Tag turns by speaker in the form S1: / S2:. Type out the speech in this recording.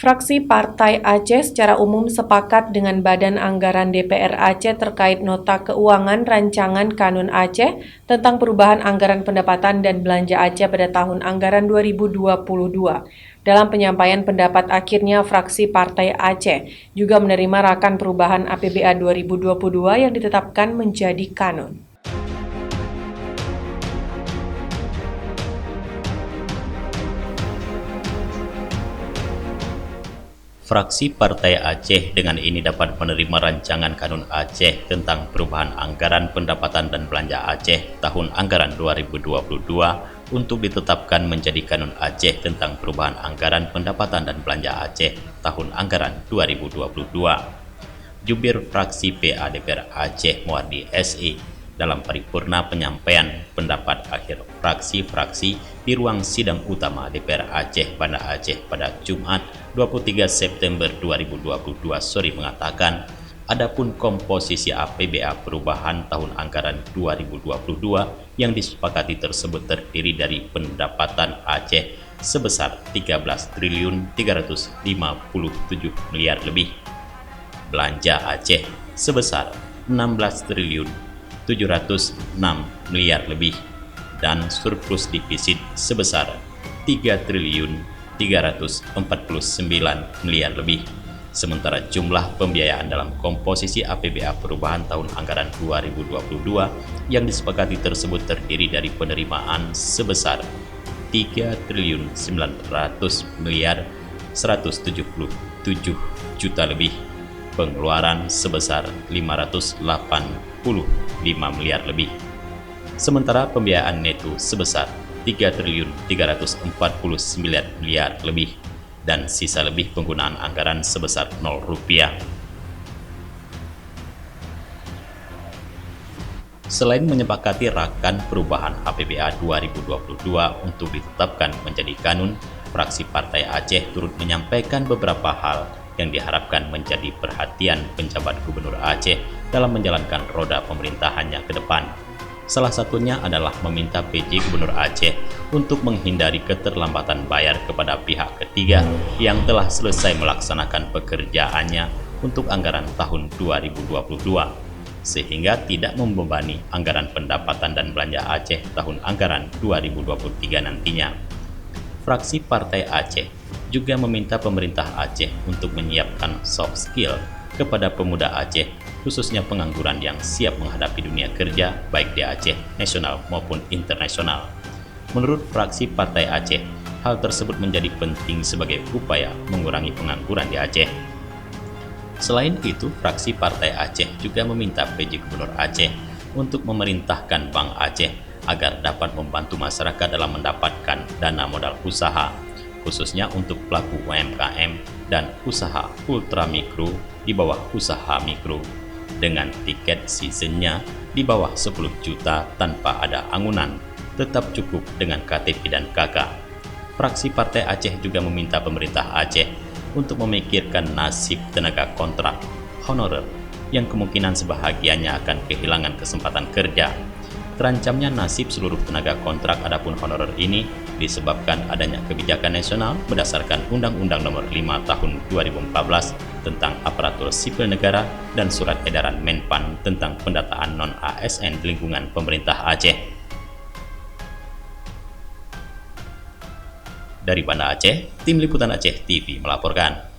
S1: Fraksi Partai Aceh secara umum sepakat dengan Badan Anggaran DPR Aceh terkait Nota Keuangan Rancangan Kanun Aceh tentang perubahan anggaran pendapatan dan belanja Aceh pada tahun anggaran 2022. Dalam penyampaian pendapat akhirnya, fraksi Partai Aceh juga menerima rakan perubahan APBA 2022 yang ditetapkan menjadi kanun.
S2: Fraksi Partai Aceh dengan ini dapat menerima rancangan Kanun Aceh tentang perubahan anggaran pendapatan dan belanja Aceh tahun anggaran 2022 untuk ditetapkan menjadi Kanun Aceh tentang perubahan anggaran pendapatan dan belanja Aceh tahun anggaran 2022. Jubir fraksi PA DPR Aceh Muardi SE dalam paripurna penyampaian pendapat akhir fraksi-fraksi di ruang sidang utama DPR Aceh Banda Aceh pada Jumat 23 September 2022 sore mengatakan, adapun komposisi APBA perubahan tahun anggaran 2022 yang disepakati tersebut terdiri dari pendapatan Aceh sebesar 13 triliun 357 miliar lebih, belanja Aceh sebesar 16 triliun 706 miliar lebih, dan surplus defisit sebesar 3 triliun 349 miliar lebih. Sementara jumlah pembiayaan dalam komposisi APBA perubahan tahun anggaran 2022 yang disepakati tersebut terdiri dari penerimaan sebesar 3 triliun 900 miliar 177 juta lebih, pengeluaran sebesar 585 miliar lebih. Sementara pembiayaan neto sebesar 3 triliun 349 miliar lebih dan sisa lebih penggunaan anggaran sebesar 0 rupiah. Selain menyepakati rakan perubahan APBA 2022 untuk ditetapkan menjadi kanun, fraksi Partai Aceh turut menyampaikan beberapa hal yang diharapkan menjadi perhatian penjabat Gubernur Aceh dalam menjalankan roda pemerintahannya ke depan. Salah satunya adalah meminta PJ Gubernur Aceh untuk menghindari keterlambatan bayar kepada pihak ketiga yang telah selesai melaksanakan pekerjaannya untuk anggaran tahun 2022, sehingga tidak membebani anggaran pendapatan dan belanja Aceh tahun anggaran 2023 nantinya. Fraksi Partai Aceh juga meminta pemerintah Aceh untuk menyiapkan soft skill kepada pemuda Aceh, khususnya pengangguran yang siap menghadapi dunia kerja baik di Aceh nasional maupun internasional. Menurut fraksi Partai Aceh, hal tersebut menjadi penting sebagai upaya mengurangi pengangguran di Aceh. Selain itu, fraksi Partai Aceh juga meminta PJ Gubernur Aceh untuk memerintahkan Bank Aceh agar dapat membantu masyarakat dalam mendapatkan dana modal usaha, khususnya untuk pelaku UMKM dan usaha ultramikro di bawah usaha mikro, dengan tiket seasonnya di bawah 10 juta tanpa ada angunan, tetap cukup dengan KTP dan KK. Fraksi Partai Aceh juga meminta pemerintah Aceh untuk memikirkan nasib tenaga kontrak honorer yang kemungkinan sebahagiannya akan kehilangan kesempatan kerja. Terancamnya nasib seluruh tenaga kontrak adapun honorer ini disebabkan adanya kebijakan nasional berdasarkan Undang-Undang Nomor 5 Tahun 2014 tentang Aparatur Sipil Negara dan Surat Edaran Menpan tentang pendataan non-ASN di lingkungan pemerintah Aceh. Dari Banda Aceh, Tim Liputan Aceh TV melaporkan.